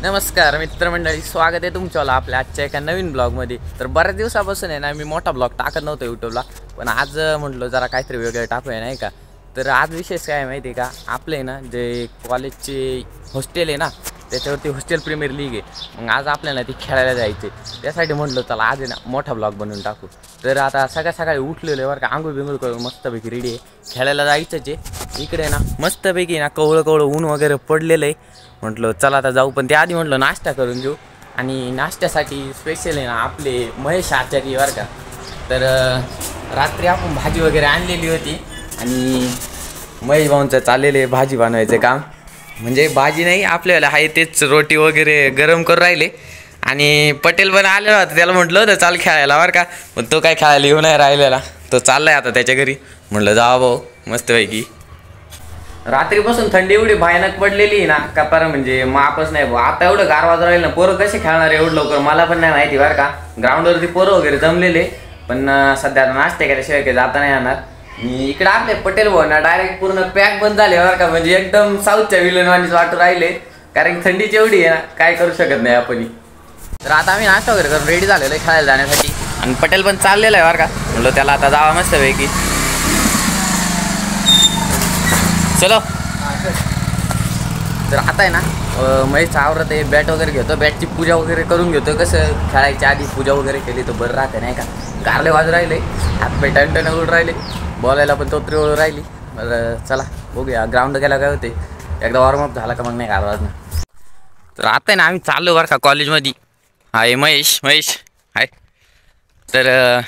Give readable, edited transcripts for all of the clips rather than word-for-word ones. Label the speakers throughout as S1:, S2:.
S1: नमस्कार मित्रमंडळी, स्वागत आहे तुमच्याला आपल्या आजच्या एका नवीन ब्लॉगमध्ये। तर बऱ्याच दिवसापासून आहे ना मी मोठा ब्लॉग टाकत नव्हतो यूट्यूबला, पण आज म्हटलो जरा काहीतरी वेगळं टाकूया नाही का। तर आज विशेष काय माहिती आहे का, आपले ना जे कॉलेजचे हॉस्टेल आहे ना त्याच्यावरती हॉस्टेल प्रीमियर लीग आहे। मग आज आपल्याला ती खेळायला जायचे, त्यासाठी म्हटलं चला आज आहे ना मोठा ब्लॉग बनवून टाकू। तर आता सकाळी उठलेलो आहे बरं का, आंघोळ बिंघोळ करून मस्तपैकी रेडी आहे, खेळायला जायचंच आहे। इकडे ना मस्तपैकी ना कवळं ऊन वगैरे पडलेलं आहे, म्हटलं चला आता जाऊ। पण त्याआधी म्हटलं नाश्ता करून घेऊ, आणि नाश्त्यासाठी स्पेशल आहे ना आपले महेश आचार्य बरं का। तर रात्री आपण भाजी वगैरे आणलेली होती, आणि महेश भाऊंचं चाललेले भाजी बनवायचं काम। म्हणजे भाजी नाही, आपल्याला आहे तेच रोटी वगैरे गरम करून राहिले। आणि पटेल पण आलेला होता, त्याला म्हटलं होतं चाल खेळायला बरं का, पण तो काय खेळायला येऊ नाही राहिलेला, तो चाललाय आता त्याच्या घरी। म्हटलं जावा भाऊ मस्तपैकी। रात्रीपासून थंडी एवढी भयानक पडलेली ना का पर म्हणजे मापच नाही भाऊ। आता एवढं गार वाजून राहिलं ना, पोरं कसे खेळणार एवढं लवकर मला पण नाही माहिती बरं का। ग्राउंडवरती पोरं वगैरे जमलेले, पण सध्या नाश्ते केल्याशिवाय काही जाता नाही येणार। इकडे आपले पटेल भाऊ ना डायरेक्ट पूर्ण पॅक बंद झाले बरं का, म्हणजे एकदम साऊथच्या विलनवानीच वाटू राहिले, कारण थंडीची एवढी आहे ना काय करू शकत नाही आपण। तर आता आम्ही नाश्ता वगैरे करून रेडी झालेलो आहे खेळायला जाण्यासाठी, आणि पटेल पण चाललेलं आहे बरं का। म्हटलं त्याला आता जावा मस्तपैकी, चलो। तर आता आहे ना महेश आवरत आहे, बॅट वगैरे घेतो, बॅटची पूजा वगैरे करून घेतो। कसं खेळायच्या आधी पूजा वगैरे केली तर बरं राहते नाही का। कारले वाजू राहिले, हात पाय टन उडून राहिले, बोलायला पण तोत्री ओळू राहिली। बरं चला बघूया ग्राउंड गेला काय होते, एकदा वॉर्मअप झाला का मग नाही कार वाजणं। तर आता आहे ना आम्ही चाललो बरं का कॉलेजमध्ये। हाय महेश हाय। तर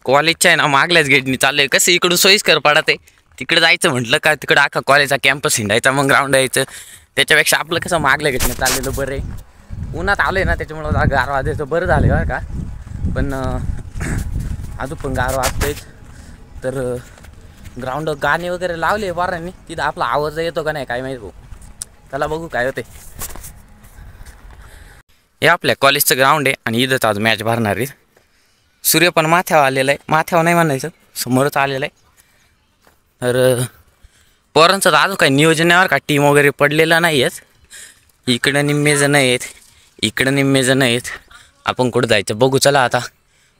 S1: कॉलेजच्या आहे ना मागल्याच गेटनी चाललं आहे, कसं इकडून सोयीस्कर पडत आहे। तिकडे जायचं म्हटलं का तिकडं अख्खा कॉलेजचा कॅम्पस हिंडायचा, मग ग्राउंड यायचं, त्याच्यापेक्षा आपलं कसं मागल्या गेटने चाललेलं बरं आहे। उन्हात आलं आहे ना त्याच्यामुळं जरा गार वाजायचं बरं झालं बरं का, पण अजून पण गार वाजतंयच। तर ग्राउंड गाणे वगैरे लावले वारांनी, तिथं आपला आवाज येतो का नाही काय माहीत भाऊ, त्याला बघू काय होते। हे आपल्या कॉलेजचं ग्राउंड आहे, आणि इथंच आज मॅच भरणार आहे। सूर्य पण माथ्यावर आलेला आहे, माथ्यावर नाही म्हणायचं समोरच आलेलं आहे। तर पोरांचं तर अजून काही नियोजन आहे बरं का, टीम वगैरे पडलेला नाही आहेत। इकडं निम्मे जण आहेत, इकडं निम्मे जण आहेत, आपण कुठं जायचं बघू चला। आता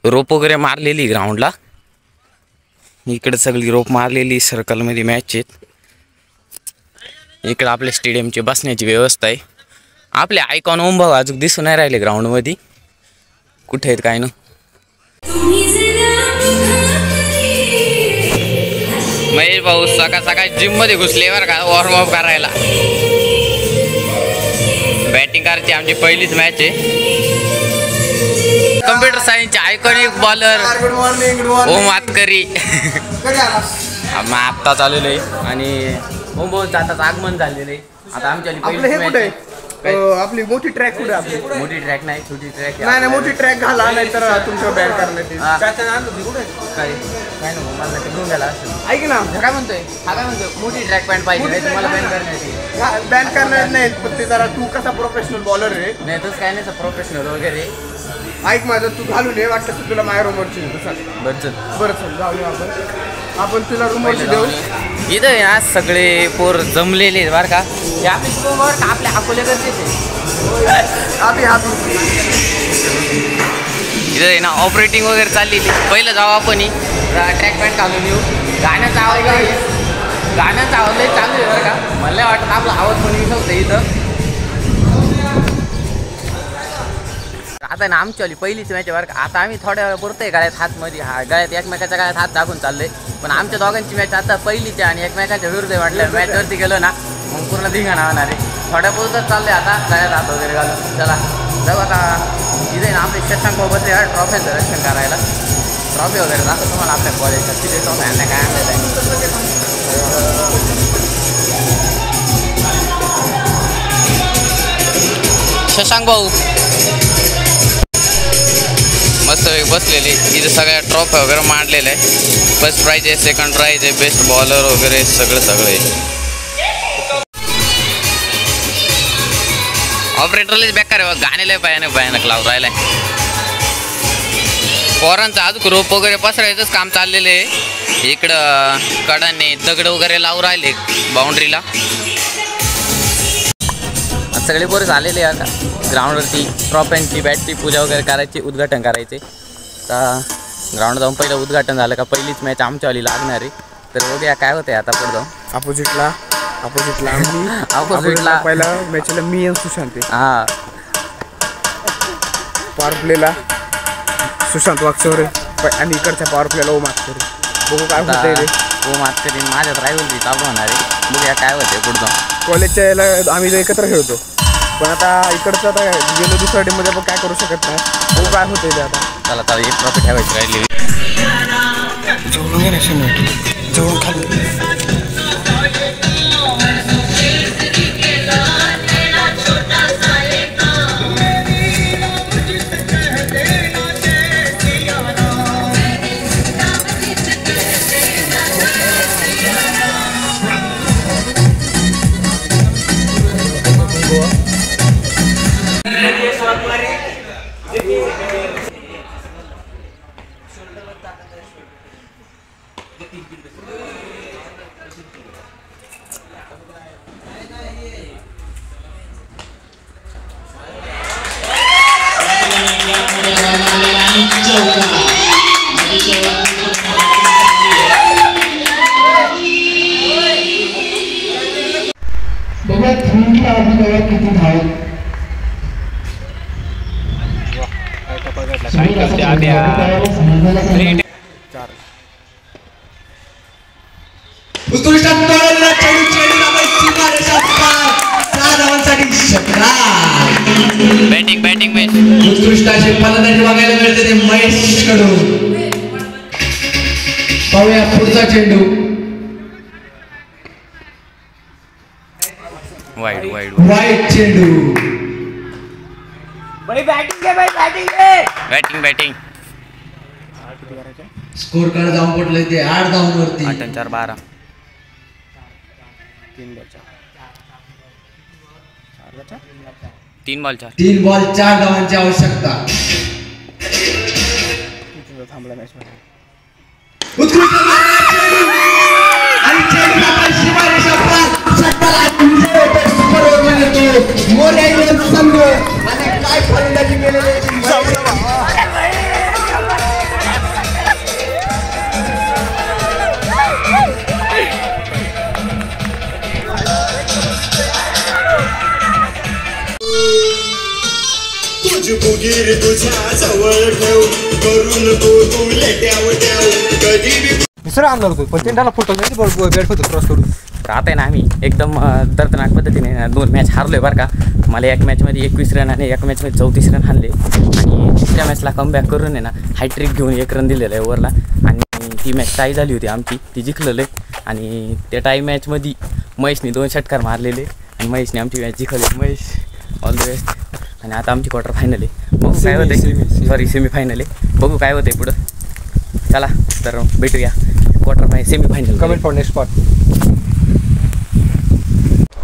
S1: रोप वगैरे मारलेली ग्राउंडला, इकडं सगळी रोप मारलेली, सर्कलमध्ये मॅच आहेत। इकडं आपल्या स्टेडियमची बसण्याची व्यवस्था आहे। आपले आयकॉन ओम भाऊ अजून दिसून नाही राहिले ग्राउंडमध्ये, कुठे आहेत काय ना। महेश भाऊ सकाळ जिममध्ये घुसले बरं का वॉर्मअप करायला। बॅटिंग करायची आमची पहिलीच मॅच आहे। कम्प्युटर सायन्सचे आयकॉनिक बॉलर ओम आतकरी मग आत्ता चाललेलं आहे, आणि ओम भाऊचं आताच आगमन झालेलं आहे। आता आमच्या पहिली मॅच
S2: आपली मोठी ट्रॅक कुठे, आपली
S1: मोठी ट्रॅक नाही छोटी ट्रॅक
S2: नाही मोठी ट्रॅक घाला, नाही तर तुमच्या बॅन करण्याची
S1: काय काय नको मला ते घेऊन गेला असेल।
S2: ऐक ना
S1: काय म्हणतोय हा, काय म्हणतोय मोठी ट्रॅक पॅन्ट पाहिजे तुम्हाला बॅन करण्याची।
S2: बॅन करणार नाही, पण ते जरा तू कसा प्रोफेशनल बॉलर आहे
S1: नाही तसं काय नाही प्रोफेशनल वगैरे।
S2: ऐक माझं, तू घालून ये वाटतं तर तुला माझ्या रूमवरची
S1: बरं
S2: चल जाऊया आपण तुला रूमवरची देऊ।
S1: इथं आहे ना सगळे पोर जमलेले बरं का, हे आपले बरं का आपल्या अकोल्याकडचे
S2: आम्ही हात
S1: इथं आहे ना ऑपरेटिंग वगैरे चाललेली। पहिलं जाऊ आपण ट्रॅक पॅन्ट घालून येऊ। गाण्याचा आवाज लय चालू आहे बरं का, मला वाटतं आपला आवाज पण विसरतं इथं। आता ना आमच्यावाली पहिलीच मॅच बरं का। आता आम्ही थोड्या वेळ पुरतोय गळ्यात हातमध्ये, गळ्यात एकमेकाच्या गळ्यात हात दाखवून चाललोय, पण आमच्या दोघांची मॅच आता पहिलीच आहे, आणि एकमेकाच्या विरुद्ध म्हटलं मॅचवरती गेलो ना मग पूर्ण धिंगाणा होणार आहे। थोड्या पुरतच चाललंय आता गळ्यात हात वगैरे घालून। चला जाऊ आता। इथे ना आपले शशांक बसले ट्रॉफ्यांचं रक्षण करायला, ट्रॉफी वगैरे दाखवतो तुम्हाला आपल्या कॉलेजच्या किती ट्रॉफी आणल्या काय आणलं आहे। शशांक भाऊ मस्त बसलेले, इथे सगळ्या ट्रॉफी वगैरे मांडलेल्या आहे। फर्स्ट प्राइज आहे, सेकंड प्राइज आहे, बेस्ट बॉलर वगैरे सगळं आहे। ऑपरेटरलाच बेकार आहे, गाण्याला भयानक लावून राहिलाय। पोरांचं अजून रोप वगैरे पसरायचंच काम चाललेलं आहे। इकडं कडाने दगड वगैरे लावून राहिले बाउंड्रीला। सगळे पोरं आलेले आहे आता ग्राउंडवरती ट्रॉफ्यांची बॅटची पूजा वगैरे करायची, उद्घाटन करायचे. तर ग्राउंड जाऊन पहिलं उद्घाटन झालं का पहिलीच मॅच आमच्यावाली लागणार आहे. तर बघूया काय होतंय आता पुढे जाऊन.
S2: अपोजिटला पहिला मॅचला मी आणि सुशांत आहे.
S1: हां
S2: पॉवर प्लेला सुशांत वागचौरे आणि इकडच्या पॉवर प्लेला ओम वागचौरे. बघू काय होतंय रे.
S1: ओम वागचौरे माझ्यात रायवलरी चालू होणार आहे. बघूया काय होतंय पुढे जाऊन.
S2: कॉलेजच्या याला आम्ही एकत्र खेळतो, पण आता इकडचं आता गेलो दुसऱ्या टीममध्ये पण काय करू शकत नाही. बघू काय होतंय ते आता.
S1: चला चला एक ट्रॉफी ठेवायची राहिली.
S2: जवळून खाली
S1: बॅटिंग मॅच
S3: उत्कृष्ट असे फलंदाजी बघायला मिळते ते महेश कडून. पाहूया पुढचा चेंडू. वाईट चेंडू.
S1: बॅटिंग
S3: स्कोर कार्ड जाऊन पडले ते 8 धावांवरती.
S1: 8-4-12. 3 बॉल
S3: 4 धावांची आवश्यकता. उत्कृष्ट आणि चेंडूला शिवारेषा पार षटकाला विजय होतो. सुपर ओव्हर येतो मोर्या संघ आणि काय फलंदाजी केलेली.
S4: बुगीर तुझ्या जवळ ठेव करून तू लेट्याव कधी
S2: दुसरा आणणार होतो, पण त्याला फुटल नाही बॅट होतो क्रॉस करून.
S1: राहत आहे ना आम्ही एकदम दर्दनाक पद्धतीने 2 मॅच हारलोय बरं का. मला एक मॅचमध्ये 21 रन आणि एक मॅचमध्ये 34 रन हाणले आणि तिसऱ्या मॅचला कमबॅक करून आहे ना हॅट्रिक घेऊन 1 रन दिलेलं आहे ओव्हरला. आणि ती मॅच टाय झाली होती आमची, ती जिंकलेलं आहे. आणि त्या टाय मॅचमध्ये महेशने 2 षटकार मारलेले आणि महेशने आमची मॅच जिंकली. Mahesh all the best. आणि आता आमची क्वार्टर फायनल आहे. बघू काय होते, सेमीफायनल आहे. बघू काय होते पुढं. चला तर भेटूया quarter semifinal.
S2: Comment for next part.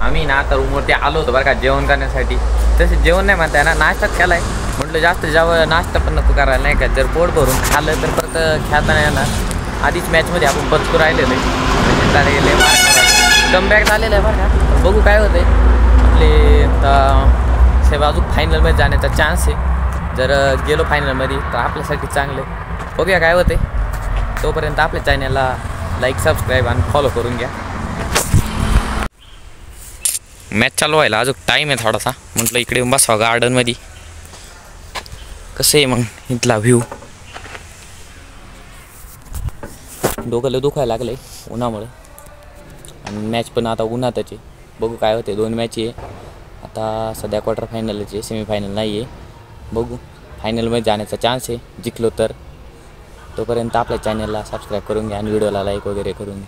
S1: आम्ही ना आता रूमवरती आलो होतो बरं का जेवण करण्यासाठी. तसे जेवण नाही म्हणताय ना, नाश्ताच केला आहे. म्हटलं जास्त नाश्ता पण नको करायला नाही का. जर पोट भरून खाल्लं तर परत खेळता नाही येणार. आधीच मॅचमध्ये आपण बचकू राहिलेलं आहे, कमबॅक झालेलं आहे बरं का. बघू काय होतं आहे. आपले अजून फायनलमध्ये जाण्याचा चान्स आहे. जर गेलो फायनलमध्ये तर आपल्यासाठी चांगलं आहे. बघूया काय होते. तोपर्यंत आपल्या चॅनलला लाईक सबस्क्राईब आणि फॉलो करून घ्या. मॅच चालू व्हायला अजून टाईम आहे थोडासा. म्हटलं इकडे बसावं गार्डनमध्ये. कसं आहे मग इथला व्ह्यू. डोक्याला दुखायला लागलं आहे उन्हामुळे आणि मॅच पण आता उन्हातच आहे. बघू काय होते. 2 मॅच आहे आता. सध्या क्वार्टर फायनलचे, सेमीफायनल नाही आहे. बघू फायनलमध्ये जाण्याचा चान्स आहे जिंकलो तर. तोपर्यंत आपल्या चॅनलला सबस्क्राईब करून घ्या आणि व्हिडिओला लाईक वगैरे करून घ्या.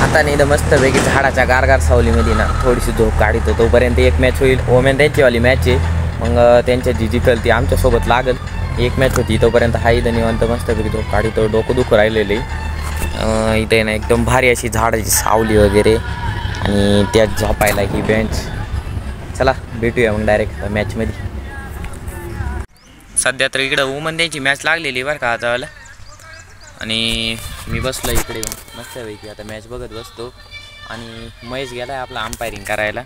S1: आता नाही तर मस्तपैकी झाडाच्या गारगार सावलीमध्ये ना थोडीशी झोप काढतो. तोपर्यंत एक मॅच होईल. ओमेन त्यांचीवाली मॅच आहे. मग त्यांच्या जी जिंकल ती आमच्यासोबत लागल. एक मॅच होती तोपर्यंत हाई निवांत मस्तपैकी झोप काढतो. डोकं दुखू राहिलेलं आहे. इथे ना एकदम भारी अशी झाडाची सावली वगैरे आणि त्यात झोपायला ही बेंच. चला भेटूया मग डायरेक्ट मॅचमध्ये. सध्या तर इकडं वुमन त्यांची मॅच लागलेली बरं का आतावाला. आणि मी बसलो इकडे मस्तपैकी आता मॅच बघत बसतो. आणि महेश गेला आहे आपला अंपायरिंग करायला.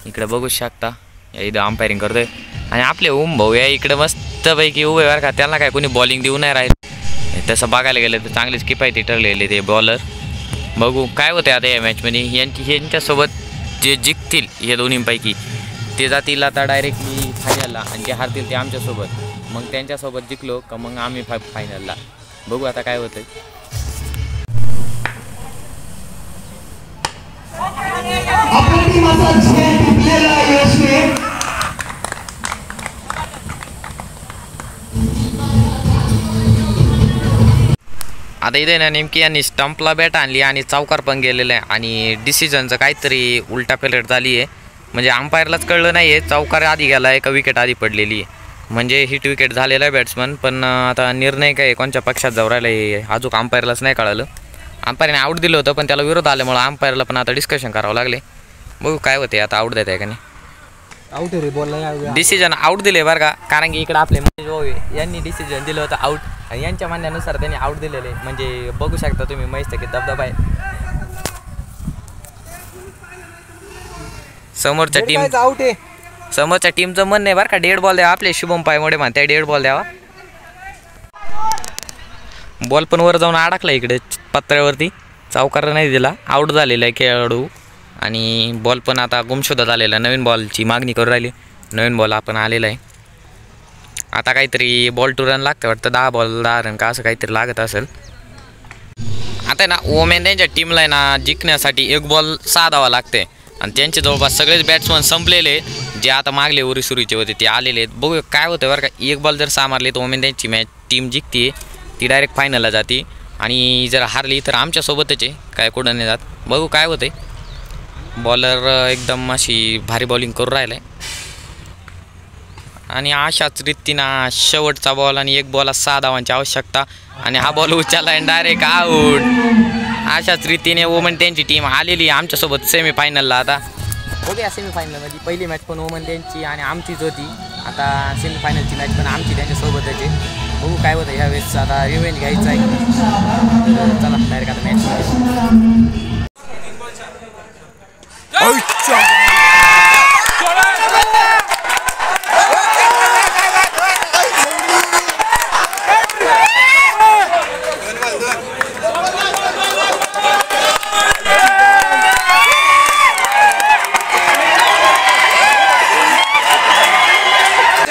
S1: इकडे बघू शकता इथं अंपायरिंग करतोय आणि आपले ओम भाऊ या इकडे मस्तपैकी उभे बरं का. त्यांना काय कोणी बॉलिंग देऊ नाही राहील. तसं बघायला गेलं तर चांगलेच किफायती ठरलेले ते बॉलर. बघू काय होते आता या मॅचमध्ये. यांच्यासोबत जे जिंकतील या दोन्हींपैकी ते जातील आता डायरेक्टली फायनलला आणि जे हारतील ते आमच्यासोबत. मग त्यांच्यासोबत जिंकलो का मग आम्ही फायनलला. बघू आता काय होतं.
S3: आपल्या टीमाचा झेल टिपलेला यशने
S1: आता इथे ना नेमकी यांनी स्टंपला बॅट आणली आणि चौकार पण गेलेला आहे आणि डिसिजनचं काहीतरी उलटा पेलट झाली आहे. म्हणजे अंपायरलाच कळलं नाही आहे चौकार आधी गेला आहे का विकेट आधी पडलेली आहे. म्हणजे हिट विकेट झालेला आहे बॅट्समन. पण आता निर्णय काय कोणत्या पक्षात जाऊ राहिला आहे अजून अंपायरलाच नाही कळालं. अंपायरने आऊट दिलं होतं पण त्याला विरोध आल्यामुळे अंपायरला पण आता डिस्कशन करावं लागले. बघू काय होते आता. आऊट देत आहे का नाही.
S2: आउट रे बोलला
S1: डिसिजन आऊट दिले बरं का. कारण की इकडे आपले महेश भाऊ यांनी डिसिजन दिलं होतं आऊट आणि यांच्या म्हणण्यानुसार त्यांनी आऊट दिलेले. म्हणजे बघू शकता तुम्ही महेशचा किती दबदबा आहे. समोरच्या टीमचं म्हणणं आहे बरं का 1.5 बॉल द्यावा. आपले शुभम पायमोडे म्हणते 1.5 बॉल द्यावा. बॉल पण वर जाऊन अडकला इकडे पत्र्यावरती. चौकार नाही दिला. आऊट झालेला आहे खेळाडू आणि बॉल पण आता गुमशोधात आलेला. नवीन बॉलची मागणी करू राहिली. नवीन बॉल आपण आलेला आहे. आता काहीतरी बॉल टू रन लागतं वाटतं. 10 बॉल 10 रन का असं काहीतरी लागत असेल. आता ना ओमेन त्यांच्या टीमला आहे ना जिंकण्यासाठी 1 बॉल 6 धावा लागते आणि त्यांचे जवळपास सगळेच बॅट्समन संपलेले जे आता मागले उरीसुरीचे होते ते आलेले आहेत. बघू काय होतं बरं का. 1 बॉल जर 6 मारले तर ओमेन त्यांची मॅच टीम जिंकते. ती डायरेक्ट फायनलला जाते आणि जर हारली तर आमच्यासोबतच आहे काय कुठं नाही जात. बघू काय होते. बॉलर एकदम अशी भारी बॉलिंग करू राहिला आहे आणि अशाच रीतीनं शेवटचा बॉल आणि 1 बॉलला 6 धावांची आवश्यकता आणि हा बॉल उचलला आहे डायरेक्ट आऊट. अशाच रीतीने ओमन त्यांची टीम आलेली आहे आमच्यासोबत सेमीफायनलला. आता बघूया सेमीफायनलमध्ये पहिली मॅच पण ओमन त्यांची आणि आमचीच होती. आता सेमीफायनलची मॅच पण आमची त्यांच्यासोबतच आहे. बघू काय होतं ह्यावेळेस. आता रिव्हेंज घ्यायचं आहे. तर चला डायरेक्ट आता मॅच.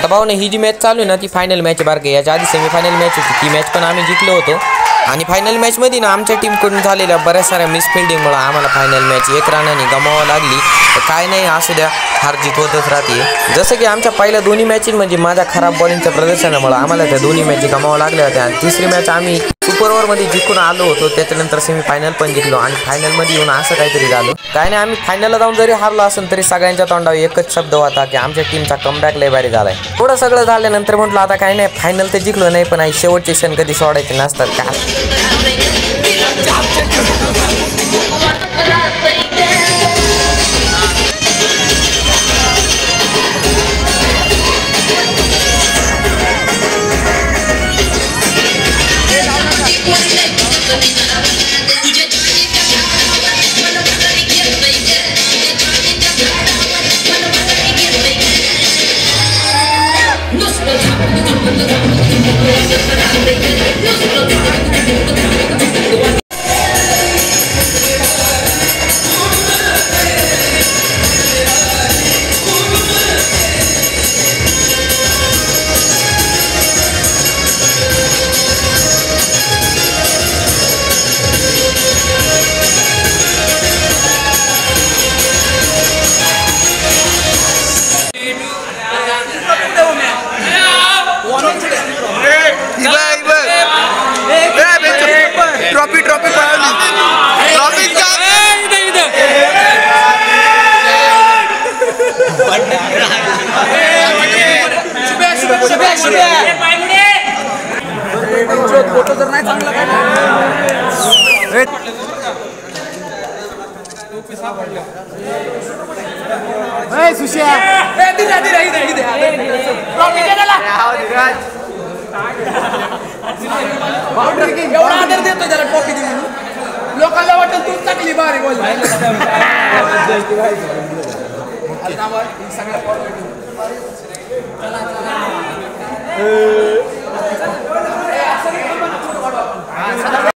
S1: भाऊ ही जी मॅच चालू आहे ना ती फायनल मॅच आहे बरं का. याच्या आधी सेमीफायनल मॅच होती ती मॅच पण आम्ही जिंकलो होतो आणि फायनल मॅचमध्ये ना आमच्या टीमकडून झालेल्या बऱ्याच साऱ्या मिसफिल्डिंगमुळे आम्हाला फायनल मॅच 1 रनाने गमावावं लागली. तर काय नाही असू द्या हार जीत होतच राहते. जसं की आमच्या पहिल्या दोन्ही मॅचेसमध्ये माझ्या खराब बॉलिंगच्या प्रदर्शनामुळे आम्हाला त्या दोन्ही मॅची गमावं लागल्या होत्या आणि तिसरी मॅच आम्ही सुपर ओव्हरमध्ये जिंकून आलो होतो. त्याच्यानंतर सेमीफायनल पण जिंकलो आणि फायनलमध्ये येऊन असं काहीतरी झालं. काय नाही आम्ही फायनलला जाऊन जरी हारलो असेल तरी सगळ्यांच्या तोंडावर एकच शब्द होता की आमच्या टीमचा कमबॅक लय भारी झालाय. थोडं सगळं झाल्यानंतर म्हटलं आता काय नाही फायनल तर जिंकलो नाही पण शेवटचे क्षण कधी सोडायचे नसतात का.
S2: फोटो जर नाही चांगला काय सुशिया एवढा आदर देतो त्याला ट्रॉफी दिली लोकांना वाटतं तूच टाकली बारी बोल ओके